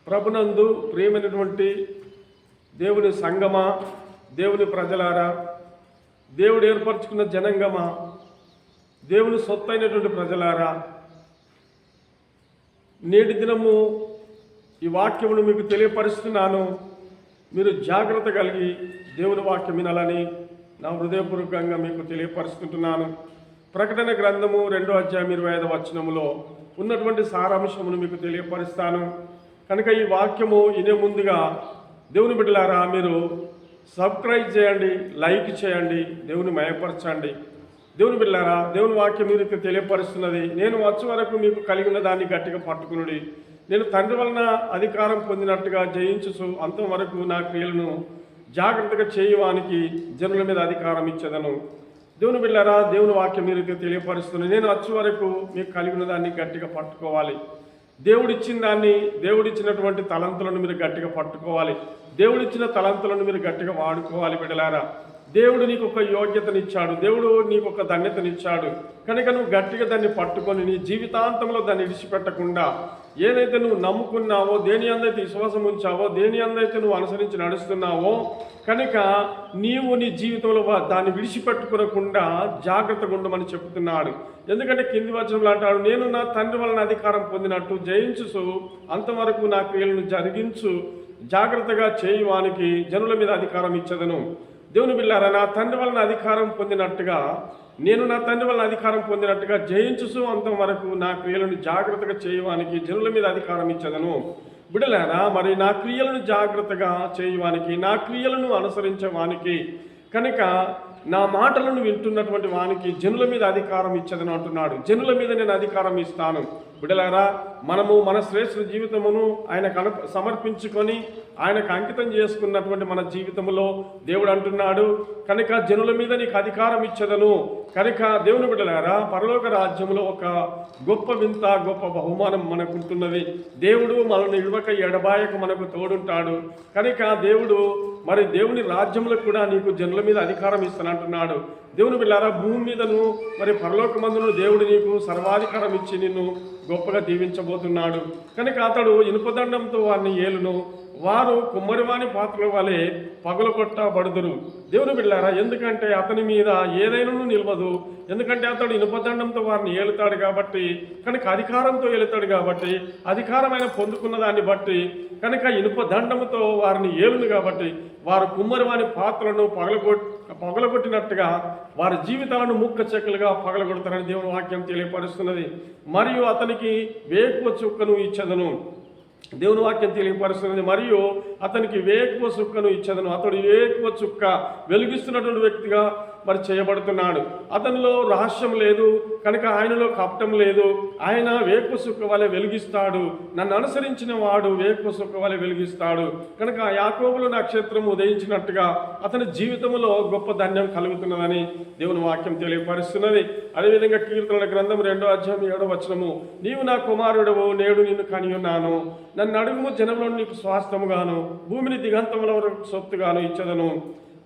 ప్రభునందు ప్రియమైనటువంటి దేవుని సంగమా, దేవుని ప్రజలారా, దేవుడు ఏర్పరచుకున్న జనంగమా, దేవుని సొత్తైనటువంటి ప్రజలారా, నేటి దినము ఈ వాక్యమును మీకు తెలియపరుస్తున్నాను. మీరు జాగ్రత్త కలిగి దేవుని వాక్యం వినాలని నా హృదయపూర్వకంగా మీకు తెలియపరుస్తుంటున్నాను. ప్రకటన గ్రంథము 2:25 వచనములో ఉన్నటువంటి సారాంశమును మీకు తెలియపరుస్తాను. కనుక ఈ వాక్యము వినే ముందుగా దేవుని బిడ్డలారా, మీరు సబ్స్క్రైబ్ చేయండి, లైక్ చేయండి, దేవుని మయపరచండి. దేవుని బిడ్డలారా, దేవుని వాక్యం మీకు తెలియపరుస్తున్నది. నేను వచ్చే వరకు మీకు కలిగి ఉన్న దాన్ని గట్టిగా పట్టుకునుడి. నేను తండ్రి వలన అధికారం పొందినట్టుగా జయించు అంతవరకు నా క్రియలను జాగ్రత్తగా చేయవానికి జనుల మీద అధికారం ఇచ్చేదను. దేవుని బిడ్డలారా, దేవుని వాక్యం మీరు తెలియపరుస్తున్నాను. నేను వచ్చే వరకు మీకు కలిగి ఉన్న దాన్ని గట్టిగా పట్టుకోవాలి. దేవుడిచ్చిన దాన్ని, దేవుడిచ్చినటువంటి తలంతులను మీరు గట్టిగా పట్టుకోవాలి. దేవుడిచ్చిన తలంతులను మీరు గట్టిగా వాడుకోవాలి. బిడ్డలారా, దేవుడు నీకు ఒక యోగ్యతనిచ్చాడు, దేవుడు నీకు ఒక ధన్యతనిచ్చాడు. కనుక నువ్వు గట్టిగా దాన్ని పట్టుకొని నీ జీవితాంతంలో దాన్ని విడిచిపెట్టకుండా ఏదైతే నువ్వు నమ్ముకున్నావో, దేని అందైతే విశ్వాసం ఉంచావో, దేని అందైతే నువ్వు అనుసరించి నడుస్తున్నావో, కనుక నీవు నీ జీవితంలో దాన్ని విడిచిపెట్టుకోకుండా జాగ్రత్తగా ఉండమని చెబుతున్నాడు. ఎందుకంటే కింది వచనంలో అంటాడు, నేను నా తండ్రి వలన అధికారం పొందినట్టు జయించు అంతవరకు నా క్రియలను జరిగించు, జాగ్రత్తగా చేయువానికి జనుల మీద అధికారం ఇచ్చదను. దేవుని బిడ్డలారా, నా తండ్రి వలన అధికారం పొందినట్టుగా, నేను నా తండ్రి వలన అధికారం పొందినట్టుగా జయించు అంతవరకు నా క్రియలను జాగ్రత్తగా చేయవానికి జనుల మీద అధికారం ఇచ్చదను. బిడ్డలారా, మరి నా క్రియలను జాగ్రత్తగా చేయవానికి, నా క్రియలను అనుసరించేవానికి, కనుక నా మాటలను వింటున్నటువంటి వానికి జనుల మీద అధికారం ఇచ్చదని అంటున్నాడు. జనుల మీద నేను అధికారం ఇస్తాను. బిడ్డలారా, మనము మన శ్రేష్ఠ జీవితమును ఆయనకు సమర్పించుకొని ఆయనకు అంకితం చేసుకున్నటువంటి మన జీవితంలో దేవుడు అంటున్నాడు, కనుక జనుల మీద నీకు అధికారం ఇచ్చదను. కనుక దేవుని బిడ్డలారా, పరలోక రాజ్యంలో ఒక గొప్ప వింత, గొప్ప బహుమానం మనకుంటున్నది. దేవుడు మనల్ని ఇవ్వక ఎడబాయక మనకు తోడుంటాడు. కనుక దేవుడు మరి దేవుని రాజ్యంలో కూడా నీకు జనుల మీద అధికారం ఇస్తానంటున్నాడు. దేవుని బిడ్డలారా, భూమి మీదను మరి పరలోకమందును దేవుడు నీకు సర్వాధికారం ఇచ్చి నిన్ను గొప్పగా దీవించబోతున్నాడు. కనుక అతడు ఇనుపదండంతో వారిని ఏలును, వారు కుమ్మరివాని పాత్రల వలె పగలగొట్టబడుదురు. దేవుని బిడ్డలారా, ఎందుకంటే అతని మీద ఏదైనా నిలవదు. ఎందుకంటే అతడు ఇనుపదండంతో వారిని ఏలుతాడు కాబట్టి, కనుక అధికారంతో ఏలుతాడు కాబట్టి, అధికారమైన పొందుకున్న దాన్ని బట్టి కనుక ఇనుపదండముతో వారిని ఏలును కాబట్టి, వారు కుమ్మరివాని పాత్రలను పగలగొట్టినట్టుగా వారి జీవితాలను ముక్క చెక్కలుగా పగలగొడతారని దేవుని వాక్యం తెలియపరుస్తున్నది. మరియు అతనికి వేకువ చుక్కను ఇచ్చదను. దేవుని వాక్యం తెలియపరుస్తున్నది. మరియు అతనికి వేకువ చుక్కను ఇచ్చదను. అతడు వేకువ చుక్క వెలిగిస్తున్నటువంటి వ్యక్తిగా మరి చేయబడుతున్నాడు. అతనిలో రహస్యం లేదు, కనుక ఆయనలో కపటం లేదు. ఆయన వేకువ చుక్క వలె వెలిగిస్తాడు. నన్ను అనుసరించిన వాడు వేకువ చుక్క వలె వెలిగిస్తాడు. కనుక యాకోబులో నక్షత్రం ఉదయించినట్టుగా అతని జీవితంలో గొప్ప ధన్యం కలుగుతున్నదని దేవుని వాక్యం తెలియపరుస్తున్నది. అదేవిధంగా కీర్తనల గ్రంథం 2:7 వచనము, నీవు నా కుమారుడవు, నేడు నిన్ను కనియున్నాను, నన్ను అడుగుము జనంలో నీకు స్వాస్థ్యముగాను, భూమిని దిగంతముల వరకు సొత్తుగాను ఇచ్చదను.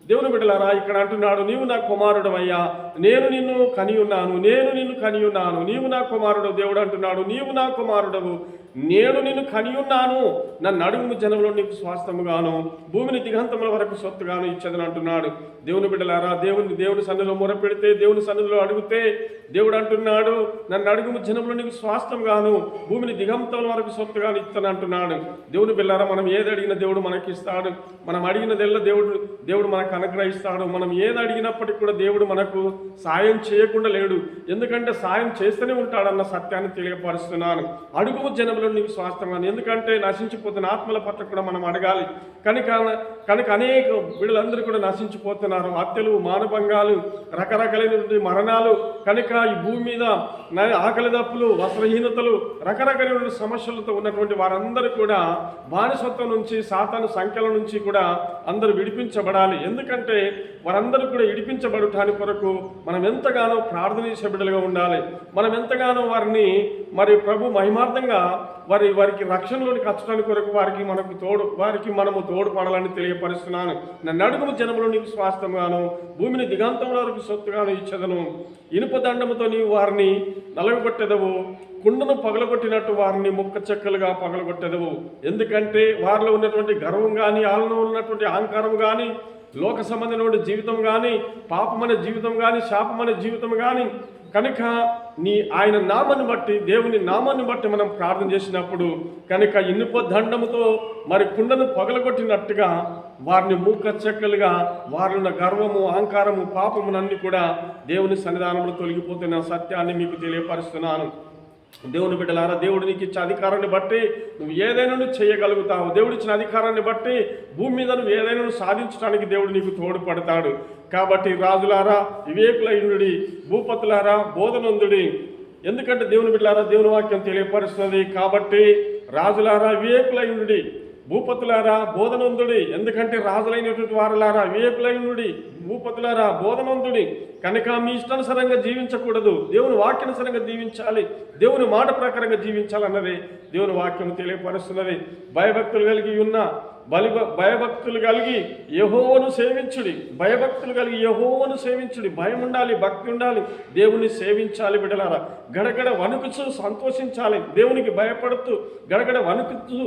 దేవుని బిడ్డలారా, ఇక్కడ అంటున్నాడు, నీవు నా కుమారుడవయ్యా, నేను నిన్ను కనియున్నాను, నేను నిన్ను కనియున్నాను, నీవు నా కుమారుడు. దేవుడు అంటున్నాడు, నీవు నా కుమారుడవు, నేను నిన్ను కనియున్నాను, నన్ను అడుగుము జనంలో నీకు స్వాస్థ్యముగాను, భూమిని దిగంతముల వరకు సొత్తుగాను ఇచ్చదని అంటున్నాడు. దేవుని బిడ్డలారా, దేవుని సన్నిధిలో మొరపెడితే, దేవుని సన్నిధిలో అడిగితే దేవుడు అంటున్నాడు, నన్ను అడుగుము జనంలో నీకు స్వాస్థ్యముగాను, భూమిని దిగంతముల వరకు సొత్తుగాను ఇచ్చని అంటున్నాడు. దేవుని బిడ్డలారా, మనం ఏది అడిగిన దేవుడు మనకి ఇస్తాడు. మనం అడిగినదెల్లా దేవుడు మనకు అనుగ్రహిస్తాడు. మనం ఏది అడిగినప్పటికీ కూడా దేవుడు మనకు సాయం చేయకుండా లేడు. ఎందుకంటే సాయం చేస్తూనే ఉంటాడన్న సత్యాన్ని తెలియపరుస్తున్నాను. అడుగుము జనంలో నీకు స్వాస్థ్యమాను. ఎందుకంటే నశించిపోతున్న ఆత్మల పట్ల కూడా మనం అడగాలి. కనుక అనేక బిడ్డలందరూ కూడా నశించిపోతున్నారు. హత్యలు, మానభంగాలు, రకరకాలైనటువంటి మరణాలు. కనుక ఈ భూమి మీద ఆకలి దప్పులు, వస్త్రహీనతలు, రకరకాలైన సమస్యలతో ఉన్నటువంటి వారందరూ కూడా బానిసత్వం నుంచి, సాతాను సంఖ్యల నుంచి కూడా అందరూ విడిపించబడాలి. ఎందుకంటే వారందరూ కూడా విడిపించబడటానికి కొరకు మనం ఎంతగానో ప్రార్థన చేసే బిడ్డలుగా ఉండాలి. మనం ఎంతగానో వారిని మరి ప్రభు మహిమార్థంగా వారికి రక్షణలోనికి వచ్చడానికి కొరకు వారికి మనము తోడ్పడాలని తెలియపరుస్తున్నాను. నన్ను అడుగుము జనములు నీకు స్వాస్థ్యంగాను, భూమిని దిగాంతముల వరకు సొత్తుగాను ఇచ్చదను. ఇనుప దండముతో నీవు వారిని నలగొట్టెదవు, కుండను పగలగొట్టినట్టు వారిని ముక్క చెక్కలుగా పగలగొట్టెదవు. ఎందుకంటే వారిలో ఉన్నటువంటి గర్వం కానీ, వాళ్ళలో ఉన్నటువంటి అహంకారం కానీ, లోక సంబంధమైన జీవితం కానీ, పాపమనే జీవితం కానీ, శాపమనే జీవితం కానీ, కనుక ఆయన నామాన్ని బట్టి, దేవుని నామాన్ని బట్టి మనం ప్రార్థన చేసినప్పుడు కనుక ఇనుప దండముతో మరి కుండను పగలగొట్టినట్టుగా వారిని మూక చెక్కలుగా వారిలో గర్వము, అహంకారము, పాపమునన్నీ కూడా దేవుని సన్నిధానంలో తొలగిపోతున్న సత్యాన్ని మీకు తెలియపరుస్తున్నాను. దేవుని బిడ్డలారా, దేవుడు నీకు ఇచ్చే అధికారాన్ని బట్టి నువ్వు ఏదైనా చేయగలుగుతావు. దేవుడు ఇచ్చిన అధికారాన్ని బట్టి భూమి మీద నువ్వు ఏదైనా సాధించడానికి దేవుడు నీకు తోడ్పడతాడు. కాబట్టి రాజులారా వివేకులైనుడి, భూపతులారా బోధనందుడి. ఎందుకంటే దేవుని బిడ్డలారా, దేవుని వాక్యం తెలియపరుస్తున్నది. కాబట్టి రాజులారా వివేకులైనుడి, భూపతులారా బోధనందుడి. ఎందుకంటే రాజులైనటువంటి వారులారా వివేకులైనుడి, భూపతులారా బోధనందుడి. కనుక మీ ఇష్టానుసారంగా జీవించకూడదు, దేవుని వాక్యానుసారంగా జీవించాలి, దేవుని మాట ప్రకారంగా జీవించాలన్నది దేవుని వాక్యం తెలియపరుస్తున్నది. భయభక్తులు కలిగి ఉన్న భయభక్తులు కలిగి యెహోవాను సేవించుడి. భయభక్తులు కలిగి యెహోవాను సేవించుడి. భయం ఉండాలి, భక్తి ఉండాలి, దేవుని సేవించాలి. బిడ్డలారా, గడగడ వణుకుచు సంతోషించాలి. దేవునికి భయపడుతూ గడగడ వణుకుతూ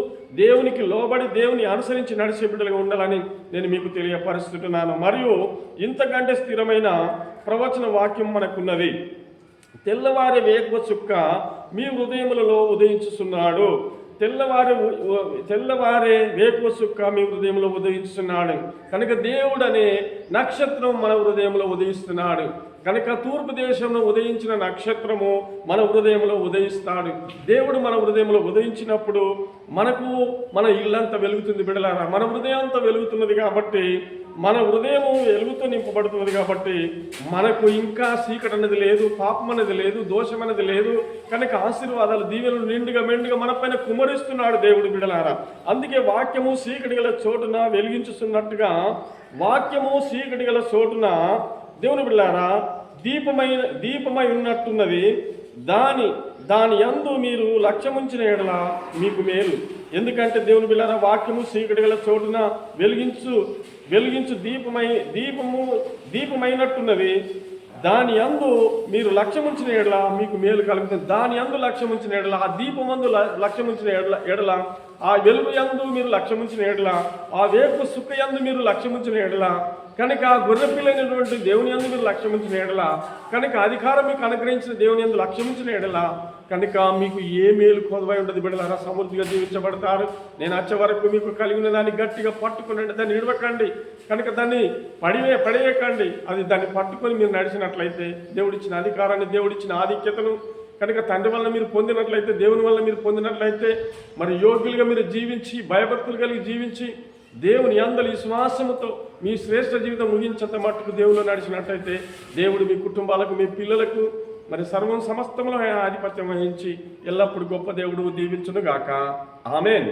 దేవునికి లోబడి దేవుని అనుసరించి నడిచే బిడ్డలుగా ఉండాలని నేను మీకు తెలియపరుస్తున్నాను. మరియు ఇంతకంటే స్థిరమైన ప్రవచన వాక్యం మనకున్నది. తెల్లవారి వేకువ చుక్క మీ హృదయములలో ఉదయించుతున్నాడు. తెల్లవారే వేకువ చుక్క మీ హృదయంలో ఉదయిస్తున్నాడు. కనుక దేవుడు అనే నక్షత్రం మన హృదయంలో ఉదయిస్తున్నాడు. కనుక తూర్పు దేశంలో ఉదయించిన నక్షత్రము మన హృదయంలో ఉదయిస్తాడు. దేవుడు మన హృదయంలో ఉదయించినప్పుడు మన ఇల్లంతా వెలుగుతుంది. బిడ్డలారా, మన హృదయం అంతా వెలుగుతున్నది కాబట్టి, మన హృదయము వెలుగుతో నింపబడుతున్నది కాబట్టి మనకు ఇంకా చీకటి అనేది లేదు, పాపం అనేది లేదు, దోషం అనేది లేదు. కనుక ఆశీర్వాదాలు, దీవెనలు నిండుగా మెండుగా మన పైన కుమరిస్తున్నాడు దేవుడు. బిడ్డలారా, అందుకే వాక్యము చీకటి గల చోటున వెలిగించుతున్నట్టుగా వాక్యము చీకటి గల చోటున దేవుని బిడ్డలారా దీపమై ఉన్నట్టున్నది. దాని యందు మీరు లక్ష్యముంచిన ఎడల మీకు మేలు. ఎందుకంటే దేవుని బిడ్డలారా, వాక్యము చీకటి గల చోటున వెలిగించు దీపమైనట్టున్నది. దాని యందు మీరు లక్ష్యముంచిన ఎడల మీకు మేలు కలుగుతుంది. దాని యందు లక్ష్యముంచిన ఎడల, ఆ దీపమందు లక్ష్యముంచిన ఎడల, ఆ వెలుగు యందు మీరు లక్ష్యముంచిన ఎడల, ఆ వేపు సుఖ యందు మీరు లక్ష్యముంచిన ఎడల, కనుక గొర్రెపిల్లైనటువంటి దేవుని యందు మీరు లక్ష్యముంచిన ఎడల, కనుక అధికారం మీకు అనుగ్రహించిన దేవుని యందు లక్ష్యముంచిన ఎడల, కనుక మీకు ఏ మేలు కొదవై ఉండదు. బిడ్డలారా, సమృద్ధిగా జీవించబడతారు. నేను వచ్చే వరకు మీకు కలిగిన దాన్ని గట్టిగా పట్టుకునండి, దాన్ని ఇడవకండి. కనుక దాన్ని పడేయకండి. దాన్ని పట్టుకొని మీరు నడిచినట్లయితే, దేవుడిచ్చిన అధికారాన్ని, దేవుడిచ్చిన ఆధిక్యతను కనుక తండ్రి వల్ల మీరు పొందినట్లయితే, దేవుని వల్ల మీరు పొందినట్లయితే, మరి యోగ్యులుగా మీరు జీవించి, భయభక్తులు కలిగి జీవించి, దేవుని అందరి విశ్వాసముతో మీ శ్రేష్ఠ జీవితం ముగించేంత మట్టుకు దేవుళ్ళు నడిచినట్లయితే, దేవుడు మీ కుటుంబాలకు, మీ పిల్లలకు మరి సమస్తములో ఆధిపత్యం వహించి ఎల్లప్పుడూ గొప్ప దేవుడు దీవించును గాక. ఆమేన్.